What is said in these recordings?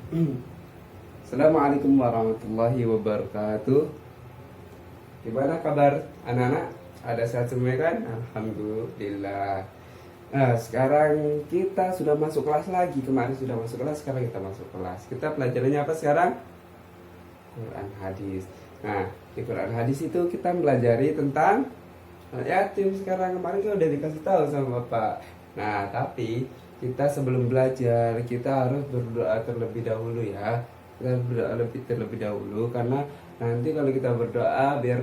Assalamualaikum warahmatullahi wabarakatuh. Gimana kabar anak-anak? Ada sehat semua kan? Alhamdulillah. Nah, sekarang kita sudah masuk kelas lagi. Kemarin sudah masuk kelas, sekarang kita masuk kelas. Kita pelajarannya apa sekarang? Quran hadis. Nah, di Quran hadis itu kita pelajari tentang yatim. Sekarang kemarin kita udah dikasih tahu sama Bapak. Nah, tapi kita sebelum belajar kita harus berdoa terlebih dahulu ya. Kita berdoa terlebih dahulu karena nanti kalau kita berdoa biar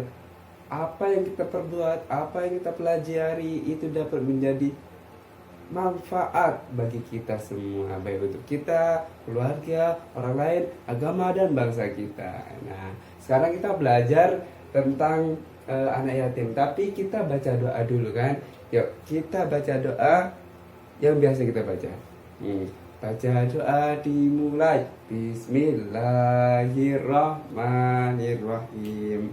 apa yang kita perbuat, apa yang kita pelajari itu dapat menjadi manfaat bagi kita semua, baik untuk kita, keluarga, orang lain, agama dan bangsa kita. Nah, sekarang kita belajar tentang anak yatim, tapi kita baca doa dulu kan. Yuk, kita baca doa yang biasa kita baca. Baca doa dimulai. Bismillahirrahmanirrahim.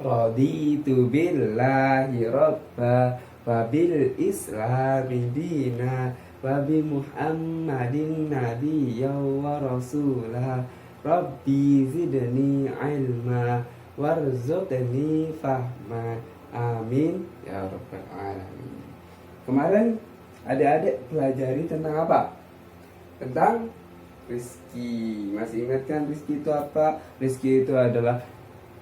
Raditu billahi rabba wa bil islami dina wa bi muhammadin nabiyya wa rasulah. Rabbi zidni ilma warzuqni fahma. Amin ya rabbal alamin. Kemarin adik-adik pelajari tentang apa? Tentang rizki. Masih ingat kan rizki itu apa? Rizki itu adalah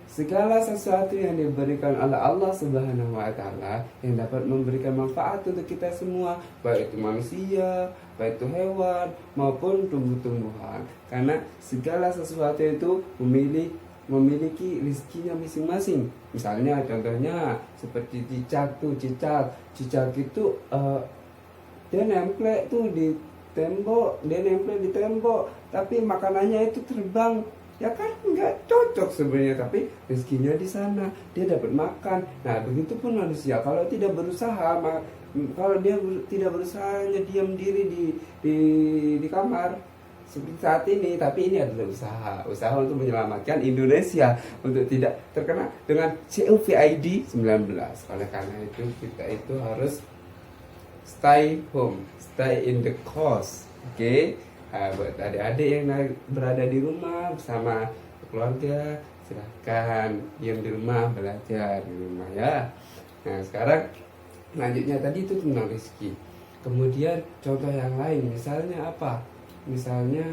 segala sesuatu yang diberikan oleh Allah Subhanahu wa Ta'ala yang dapat memberikan manfaat untuk kita semua, baik itu manusia, baik itu hewan maupun tumbuh-tumbuhan. Karena segala sesuatu itu memiliki rizkinya masing-masing. Misalnya contohnya seperti cicak itu dia nempel tuh di tembok, tapi makanannya itu terbang, ya kan nggak cocok sebenarnya, tapi rezekinya di sana dia dapat makan. Nah, begitupun manusia kalau tidak berusaha, kalau dia tidak berusaha hanya diam diri di kamar seperti saat ini, tapi ini adalah usaha untuk menyelamatkan Indonesia untuk tidak terkena dengan COVID-19. Oleh karena itu kita itu harus stay home, stay in the course, oke? Buat adik-adik yang berada di rumah bersama keluarga, silahkan diam di rumah, belajar di rumah ya. Nah, sekarang lanjutnya tadi itu tentang rezeki. Kemudian contoh yang lain, misalnya apa? Misalnya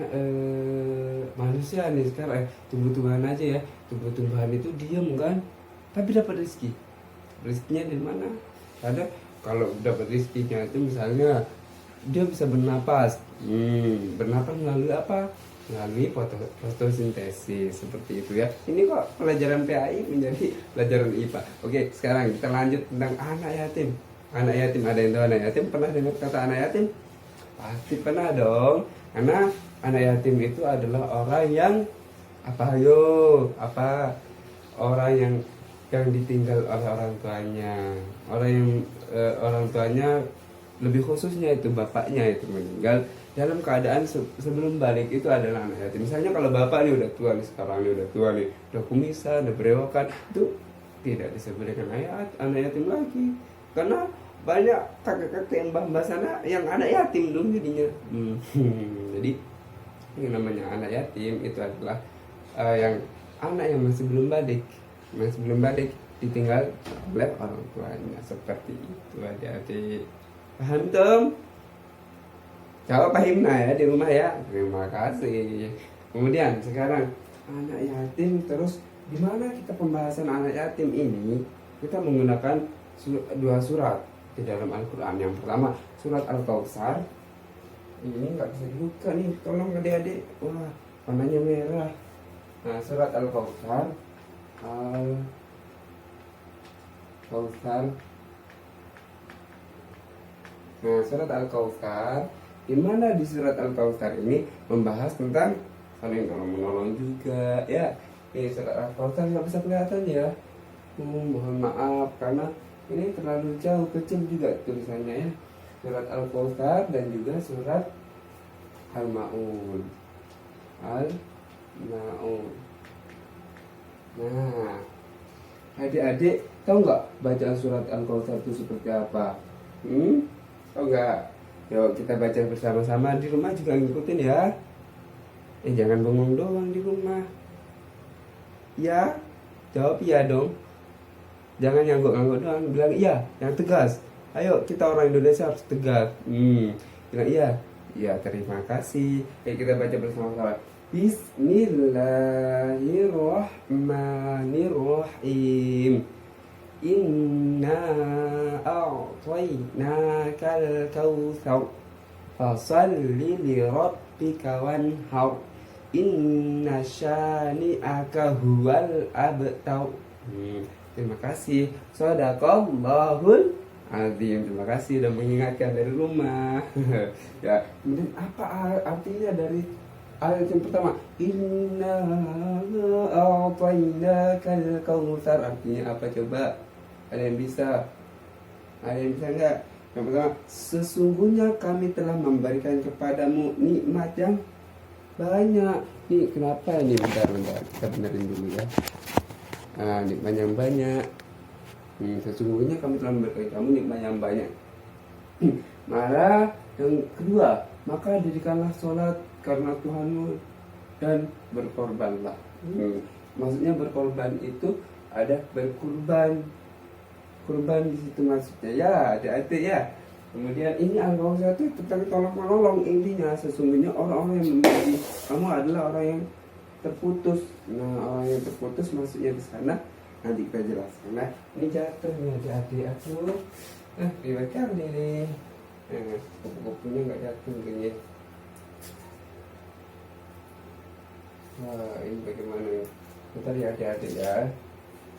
manusia nih sekarang tumbuh-tumbuhan aja ya, tumbuh-tumbuhan itu diam kan, tapi dapat rezeki. Rezekinya dari mana? Ada kalau dapat rezekinya itu misalnya dia bisa bernapas. Bernapas melalui apa? Melalui fotosintesis seperti itu ya. Ini kok pelajaran PAI menjadi pelajaran IPA. Oke, sekarang kita lanjut tentang anak yatim. Anak yatim, ada yang tahu anak yatim? Pernah dengar kata anak yatim? Pasti pernah dong. Karena anak yatim itu adalah orang yang orang yang ditinggal oleh orang tuanya. Orang tuanya, lebih khususnya itu bapaknya itu meninggal dalam keadaan sebelum balik, itu adalah anak yatim. Misalnya kalau bapak nih udah tua nih, sekarang nih udah tua nih, udah kumisan, udah berewokan, itu tidak disebutkan anak yatim lagi, karena banyak kakek-kakek yang mbah sana yang anak yatim dong jadinya. Jadi yang namanya anak yatim itu adalah yang anak yang masih belum balik ditinggal oleh orang tuanya, seperti itu adik-adik. Paham tuh? Jawab paham ya di rumah ya. Terima kasih. Kemudian sekarang anak yatim, terus di mana kita pembahasan anak yatim ini? Kita menggunakan dua surat di dalam Al-Quran. Yang pertama surat Al-Kautsar. Ini nggak bisa dibuka nih, tolong adik-adik. Wah, warnanya merah. Nah, surat Al-Kautsar. Nah, surat Al-Kautsar, di mana di surat Al-Kautsar ini membahas tentang saling menolong juga ya. Ini surat Al-Kautsar nggak bisa kelihatan ya. Mohon maaf karena ini terlalu jauh, kecil juga tulisannya ya. Surat Al-Kautsar dan juga surat Al-Maun. Nah, adik-adik tahu nggak bacaan surat Al-Kautsar itu seperti apa? Tahu nggak? Yuk kita baca bersama-sama, di rumah juga ngikutin ya. Jangan bengong doang di rumah. Ya, jawab iya dong. Jangan ngangguk-ngangguk doang, bilang iya, yang tegas. Ayo, kita orang Indonesia harus tegas. Bilang iya. Ya, terima kasih. Kita baca bersama-sama. Bismillahirrahmanirrahim. Inna a'tainakal kautsar fasalli li rabbika wanhar inna syani'aka huwal abtar. Terima kasih. Shadaqallahul azim. Terima kasih sudah mengingatkan dari rumah. Ya, kemudian apa artinya dari ayat yang pertama? Inna a'tainakal kautsar. Artinya apa coba? Ada yang bisa? Ada yang bisa enggak? Yang pertama, sesungguhnya kami telah memberikan kepadamu nikmat yang banyak. Nih kenapa ini? Bentar, kita benerin dulu ya. Nikmat yang banyak. Sesungguhnya kami telah memberikan kamu nikmat yang banyak. Maka yang kedua, maka dirikanlah sholat karena Tuhanmu dan berkorbanlah. Maksudnya berkorban itu ada berkurban. Kurban di situ maksudnya ya, hati-hati ya. Kemudian ini Al-Kautsar itu tentang tolong menolong, intinya sesungguhnya orang-orang yang memberi kamu adalah orang yang terputus. Nah, orang yang terputus maksudnya di sana nanti kita jelaskan. Nah, ini jatuh nih adik-adik aku. Dibaca nih. Buku-bukunya nggak jatuh kayaknya. Wah, ini bagaimana ya? Bentar ya adik-adik ya.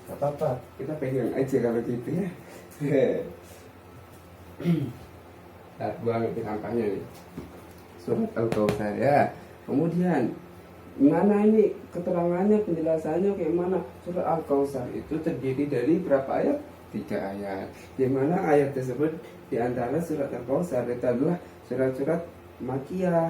Gak apa-apa, kita pegang aja kalau gitu ya. Nah, buang itu sampahnya nih. Surat Al-Kautsar ya. Kemudian mana ini keterangannya, penjelasannya kayak mana? Surat Al-Kautsar itu terdiri dari berapa ayat? 3 ayat. Di mana ayat tersebut di antara surat Al-Kautsar itu adalah surat-surat Makkiyah.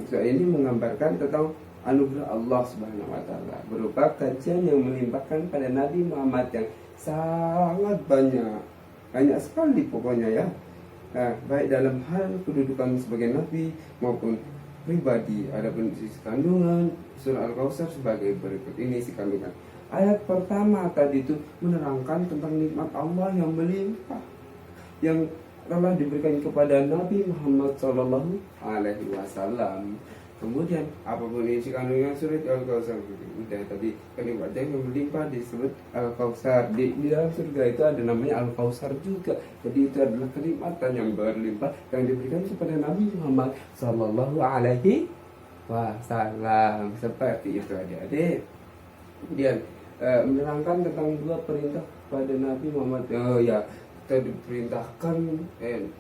Surat ini menggambarkan tentang anugerah Allah Subhanahu wa taala berupa kajian yang melimpahkan pada Nabi Muhammad yang sangat banyak sekali pokoknya ya. Baik dalam hal kedudukan sebagai nabi maupun pribadi. Adapun sisi kandungan surah Al-Kautsar sebagai berikut ini isi kandungan. Ayat pertama tadi itu menerangkan tentang nikmat Allah yang melimpah yang telah diberikan kepada Nabi Muhammad sallallahu alaihi wasallam. Kemudian apapun isi kandungan surat Al-Kautsar, udah tadi kenikmatan yang berlimpah disebut Al-Kautsar. Di dalam surga itu ada namanya Al-Kautsar juga. Jadi itu adalah kenikmatan yang berlimpah yang diberikan kepada Nabi Muhammad sallallahu alaihi wasallam. Seperti itu adik-adik. Kemudian menerangkan tentang 2 perintah pada Nabi Muhammad. Kita diperintahkan,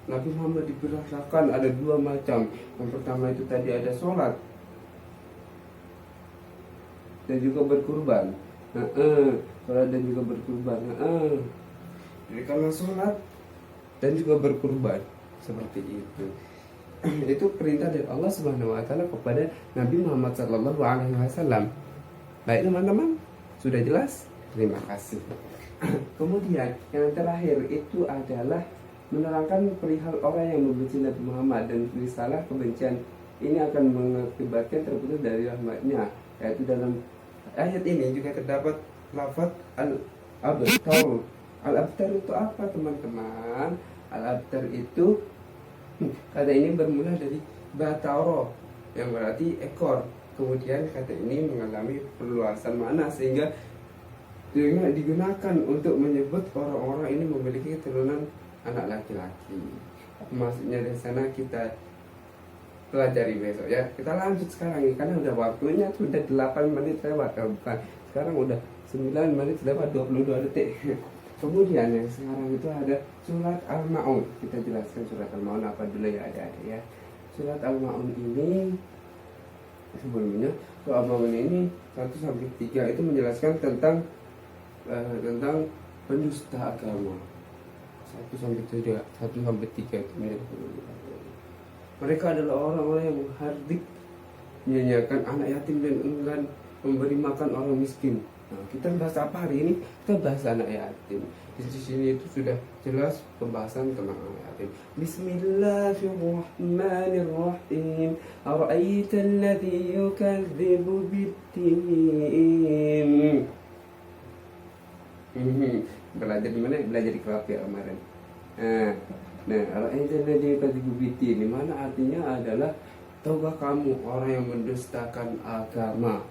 Nabi Muhammad diperintahkan ada 2 macam. Yang pertama itu tadi ada sholat dan juga berkurban. Sholat dan juga berkurban. Jadi kalau sholat dan juga berkurban seperti itu. Itu perintah dari Allah Subhanahu wa taala kepada Nabi Muhammad sallallahu alaihi wasallam. Baik teman-teman, sudah jelas? Terima kasih. Kemudian yang terakhir itu adalah menerangkan perihal orang yang membenci Nabi Muhammad dan risalah kebencian ini akan mengakibatkan terputus dari rahmatnya. Yaitu dalam ayat ini juga terdapat lafaz al-abtar. Al-abtar itu apa teman-teman? Al-abtar itu kata ini bermula dari bataro yang berarti ekor. Kemudian kata ini mengalami perluasan makna sehingga digunakan untuk menyebut orang-orang ini memiliki keturunan anak laki-laki. Maksudnya dari sana kita pelajari besok ya. Kita lanjut sekarang ya, karena udah waktunya sudah 8 menit lewat, bukan. Sekarang udah 9 menit lewat 22 detik. Kemudian yang sekarang itu ada surat Al-Ma'un. Kita jelaskan surat Al-Ma'un apa dulu ya adik-adik ya. Surat Al-Ma'un ini sebelumnya surat Al-Ma'un ini 1-3 itu menjelaskan tentang pendusta agama. 1-3 itu mereka adalah orang-orang yang menghardik, menyanyiakan anak yatim dan enggan memberi makan orang miskin. Nah, kita bahas apa hari ini? Kita bahas anak yatim. Di sini itu sudah jelas pembahasan tentang anak yatim. Bismillahirrahmanirrahim. Ara'aita alladhi yukadzibu bid-din. Belajar di mana? Belajar di klub ya kemarin. Nah, ara'aita alladhi yukadzibu bid-din, di mana artinya adalah, tahukah kamu orang yang mendustakan agama?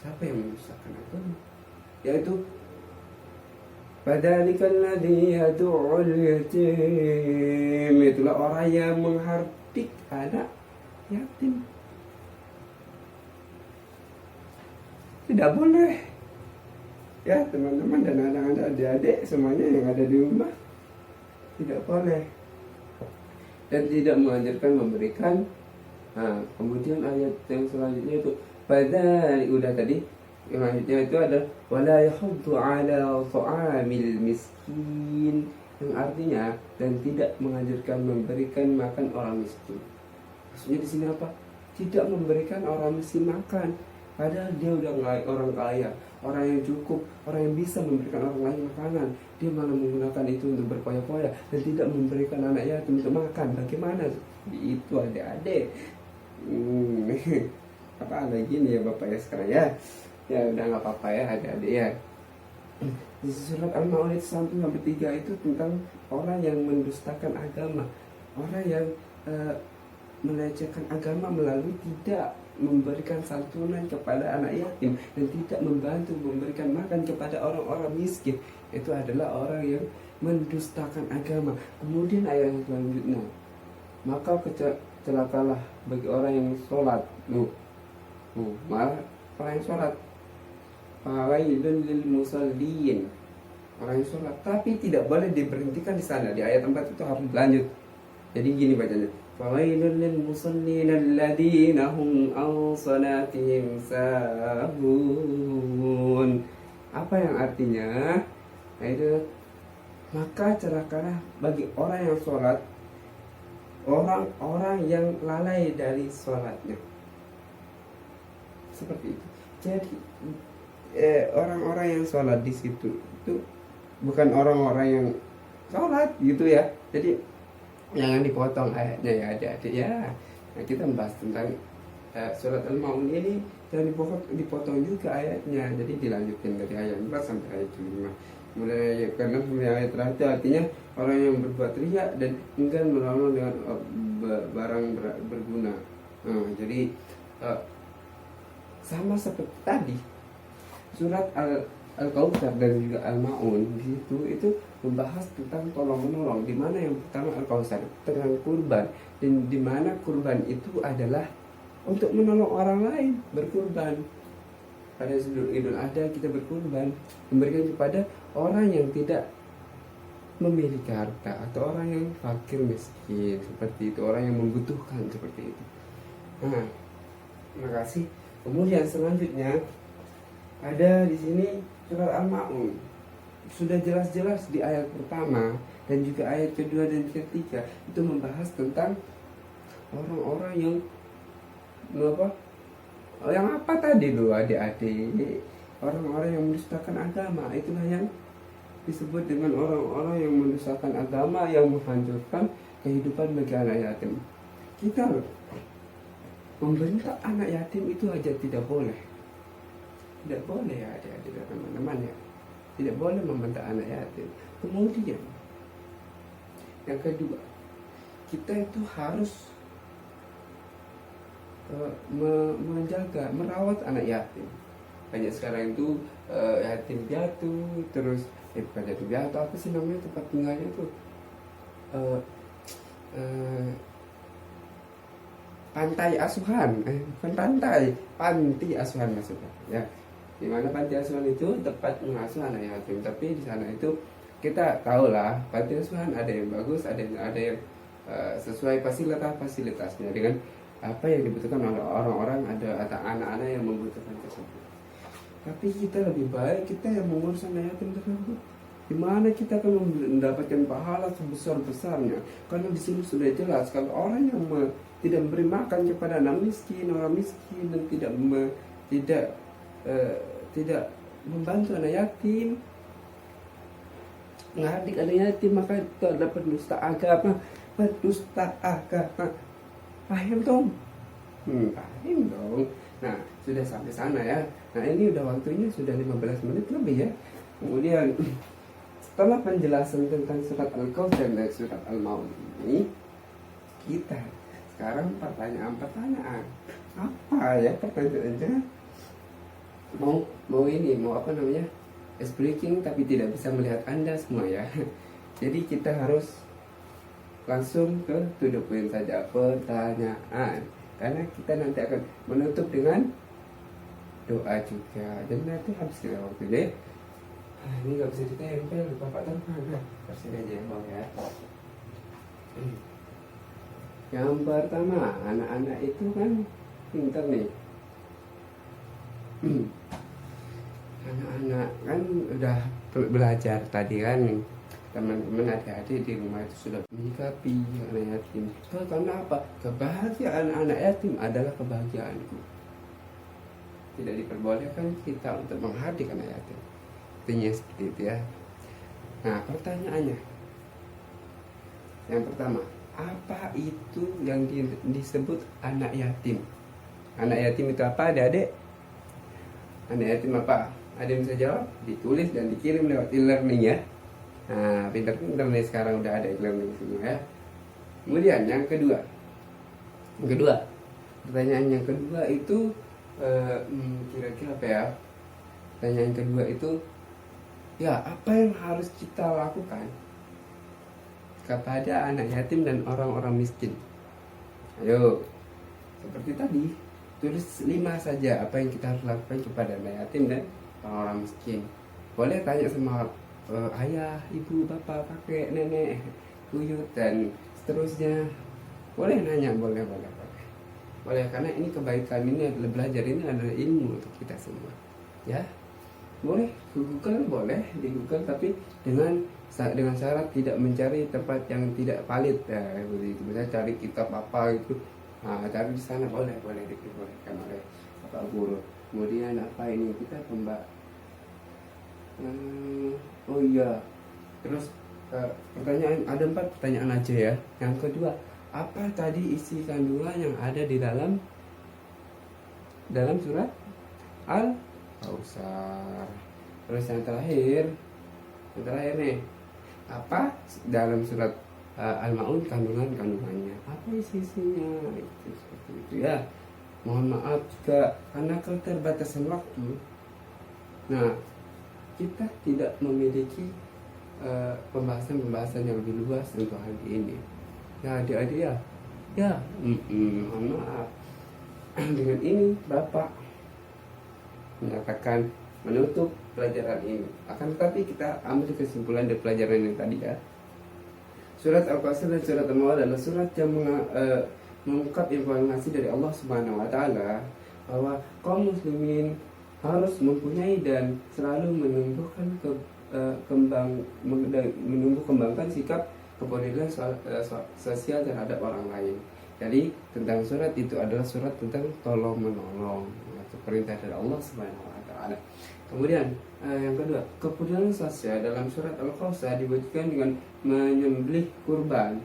Siapa yang mendustakan agama? Yaitu padzalikal ladzi yad'ul yatim, itulah orang yang menghardik anak yatim. Tidak boleh ya teman-teman dan anak-anak, adik-adik semuanya yang ada di rumah, tidak boleh. Dan tidak mengajarkan memberikan. Nah, kemudian ayat yang selanjutnya itu padahal udah tadi, yang selanjutnya itu adalah wala yahuddu ala ta'amil miskin, yang artinya dan tidak mengajarkan memberikan makan orang miskin. Maksudnya di sini apa? Tidak memberikan orang miskin makan, padahal dia udah orang kaya, orang yang cukup, orang yang bisa memberikan orang lain makanan. Dia malah menggunakan itu untuk berpoya-poya dan tidak memberikan anak yatim untuk makan. Bagaimana itu adik-adik? Apa lagi nih ya Bapak ya sekarang ya? Ya udah nggak apa-apa ya adik-adik ya. Di surat Al-Maun 1-3 itu tentang orang yang mendustakan agama, orang yang melecehkan agama melalui tidak memberikan santunan kepada anak yatim dan tidak membantu memberikan makan kepada orang-orang miskin. Itu adalah orang yang mendustakan agama. Kemudian ayat yang selanjutnya, maka celakalah bagi orang yang sholat. Malah orang yang sholat, fawailun lil musallin, orang yang sholat, tapi tidak boleh diberhentikan di sana. Di ayat 4 itu harus lanjut. Jadi gini bacanya, fawailun lil musallin alladzina hum an salatihim sahun. Apa yang artinya? Itu maka celakalah bagi orang yang sholat, orang-orang yang lalai dari sholatnya. Seperti itu. Jadi orang-orang yang sholat di situ itu bukan orang-orang yang sholat gitu ya. Jadi jangan dipotong ayatnya ya adik-adik ya. Nah, kita membahas tentang surat Al-Maun ini, jangan dipotong juga ayatnya. Jadi dilanjutin dari ayat 4 sampai ayat 5. Mulai ayat ke-6 sampai ayat terakhir, artinya orang yang berbuat riya dan enggan menolong dengan barang berguna. Jadi sama seperti tadi surat Al-Kautsar dan juga Al-Maun, di situ itu membahas tentang tolong menolong, di mana yang pertama Al-Kautsar tentang kurban, dan di mana kurban itu adalah untuk menolong orang lain, berkurban. Pada Idul Adha kita berkurban, memberikan kepada orang yang tidak memiliki harta atau orang yang fakir miskin, seperti itu, orang yang membutuhkan seperti itu. Nah, terima kasih. Kemudian selanjutnya ada di sini surat Al-Maun, sudah jelas-jelas di ayat pertama dan juga ayat kedua dan ketiga itu membahas tentang orang-orang yang apa tadi loh adik-adik, orang-orang yang mendustakan agama. Itulah yang disebut dengan orang-orang yang mendustakan agama, yang menghancurkan kehidupan bagi anak yatim. Kita membentak anak yatim itu aja tidak boleh. Tidak boleh ya adik-adik dan teman-teman ya. Tidak boleh membentak anak yatim. Kemudian yang kedua, kita itu harus menjaga, merawat anak yatim. Banyak sekarang itu yatim piatu, terus bukan yatim piatu, apa sih namanya tempat tinggalnya itu, pantai asuhan, bukan panti asuhan maksudnya ya. Di mana panti asuhan itu tempat mengasuh anak yatim, tapi di sana itu kita tahu lah, panti asuhan ada yang bagus, ada yang sesuai fasilitasnya dengan apa yang dibutuhkan oleh orang-orang, ada anak-anak yang membutuhkan tersebut. Tapi kita lebih baik kita yang mengurus anak yatim tersebut, di mana kita akan mendapatkan pahala sebesar-besarnya. Karena di sini sudah jelas kalau orang yang tidak memberi makan kepada anak miskin, orang miskin, dan tidak membantu anak yatim, ngadik anak yatim, maka itu adalah pendusta agama. Pendusta agama. Paham dong? Paham dong. Nah, sudah sampai sana ya. Nah, ini udah waktunya sudah 15 menit lebih ya. Kemudian setelah penjelasan tentang surat Al-Kautsar dan surat Al-Maun ini, kita sekarang pertanyaan. Apa ya pertanyaannya? Mau ini, mau apa namanya? Speaking tapi tidak bisa melihat Anda semua ya. Jadi kita harus langsung ke to the point saja, pertanyaan. Karena kita nanti akan menutup dengan doa juga. Dan nanti habis kita waktu deh. Ini nggak bisa ditempel, bapak terbang. Kasih aja ya bang ya. Yang pertama, anak-anak itu kan pintar nih. Anak-anak kan udah belajar tadi kan, teman-teman adik-adik di rumah itu sudah menyikapi anak yatim. Karena apa? Kebahagiaan anak yatim adalah kebahagiaanku. Tidak diperbolehkan kita untuk menghadik anak yatim. Intinya seperti itu ya. Nah, pertanyaannya yang pertama, apa itu yang disebut anak yatim? Anak yatim itu apa, adik-adik? Anak yatim apa? Ada yang bisa jawab? Ditulis dan dikirim lewat e-learning ya. Nah, pinter-pinter nih sekarang udah ada e-learning semua ya. Kemudian yang kedua, pertanyaan yang kedua itu kira-kira apa ya? Pertanyaan yang kedua itu, ya apa yang harus kita lakukan kepada anak yatim dan orang-orang miskin? Ayo, seperti tadi, tulis 5 saja apa yang kita harus lakukan kepada anak yatim dan orang-orang miskin. Boleh tanya sama ayah, ibu, bapak, kakek, nenek, buyut dan seterusnya. Boleh nanya, boleh. Karena ini kebaikan, ini adalah belajar, ini adalah ilmu untuk kita semua. Ya, boleh Google, boleh di Google, tapi dengan syarat tidak mencari tempat yang tidak valid ya, begitu. Misalnya cari kitab apa itu, nah, cari di sana boleh diperbolehkan oleh Bapak Guru. Kemudian apa ini kita oh iya, terus pertanyaan ada 4 pertanyaan aja ya. Yang kedua, apa tadi isi kandungan yang ada di dalam surat Al-Kautsar? Terus yang terakhir nih, apa dalam surat Al-Maun kandungannya? Apa isinya? Itu seperti itu ya. Mohon maaf juga karena keterbatasan waktu. Nah, kita tidak memiliki pembahasan yang lebih luas untuk hari ini. Ya adik-adik ya, mohon maaf. Dengan ini Bapak menyatakan menutup pelajaran ini. Akan tetapi kita ambil kesimpulan dari pelajaran yang tadi ya. Surat Al-Kautsar dan surat Al-Maun adalah surat yang mengungkap informasi dari Allah Subhanahu wa taala bahwa kaum muslimin harus mempunyai dan selalu kembangkan sikap kepedulian sosial terhadap orang lain. Jadi tentang surat itu adalah surat tentang tolong menolong, atau perintah dari Allah Subhanahu wa taala. Kemudian yang kedua, kepedulian sosial dalam surat Al-Kautsar diwujudkan dengan menyembelih kurban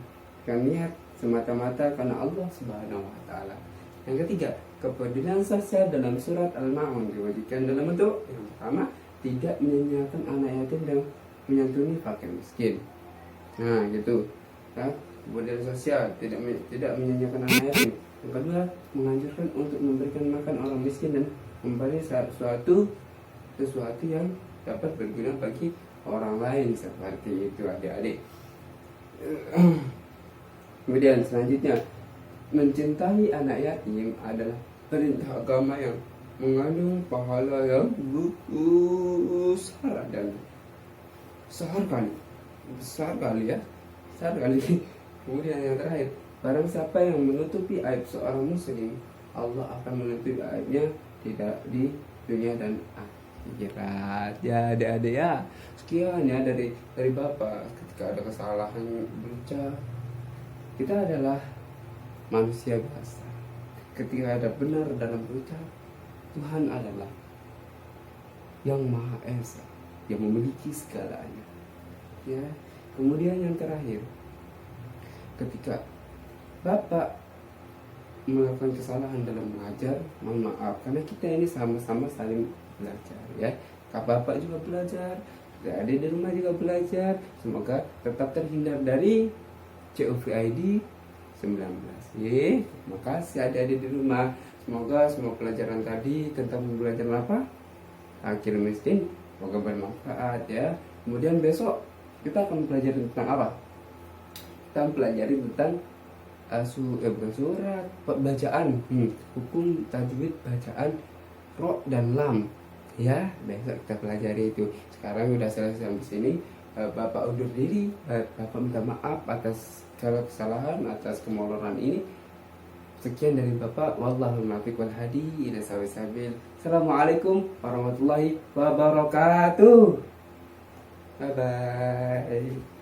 dengan niat semata-mata karena Allah Subhanahu wa taala. Yang ketiga, kepedulian sosial dalam surat Al-Maun diwujudkan dalam bentuk yang pertama, tidak menyanyiakan anak yatim dan menyantuni fakir miskin. Nah, gitu. Nah, kepedulian sosial tidak menyanyiakan anak yatim. Yang kedua, menganjurkan untuk memberikan makan orang miskin dan memberi sesuatu yang dapat berguna bagi orang lain, seperti itu adik-adik. Kemudian selanjutnya, mencintai anak yatim adalah perintah agama yang mengandung pahala yang besar dan besar kali ya. Kemudian yang terakhir, barang siapa yang menutupi aib seorang muslim, Allah akan menutupi aibnya tidak di dunia dan akhirat. Ya adik-adik ya, sekian ya dari Bapak. Ketika ada kesalahan berucap, kita adalah manusia biasa. Ketika ada benar dalam berucap, Tuhan adalah yang Maha Esa, yang memiliki segalanya. Ya, kemudian yang terakhir, ketika Bapak melakukan kesalahan dalam mengajar, mohon maaf, karena kita ini sama-sama saling belajar ya. Kak Bapak juga belajar, adik di rumah juga belajar. Semoga tetap terhindar dari COVID-19. Terima kasih adik-adik di rumah. Semoga semua pelajaran tadi tentang belajar apa? Akhir miskin, semoga bermanfaat ya. Kemudian besok kita akan belajar tentang apa? Kita pelajari tentang bukan surat, bacaan, hukum tajwid bacaan ro dan lam. Ya, besok kita pelajari itu. Sekarang udah selesai sampai sini. Bapak undur diri. Bapak minta maaf atas segala kesalahan, atas kemoloran ini. Sekian dari Bapak. Wallahul muwaffiq wal hadi ila sawa'is sabil. Assalamualaikum warahmatullahi wabarakatuh. Bye bye.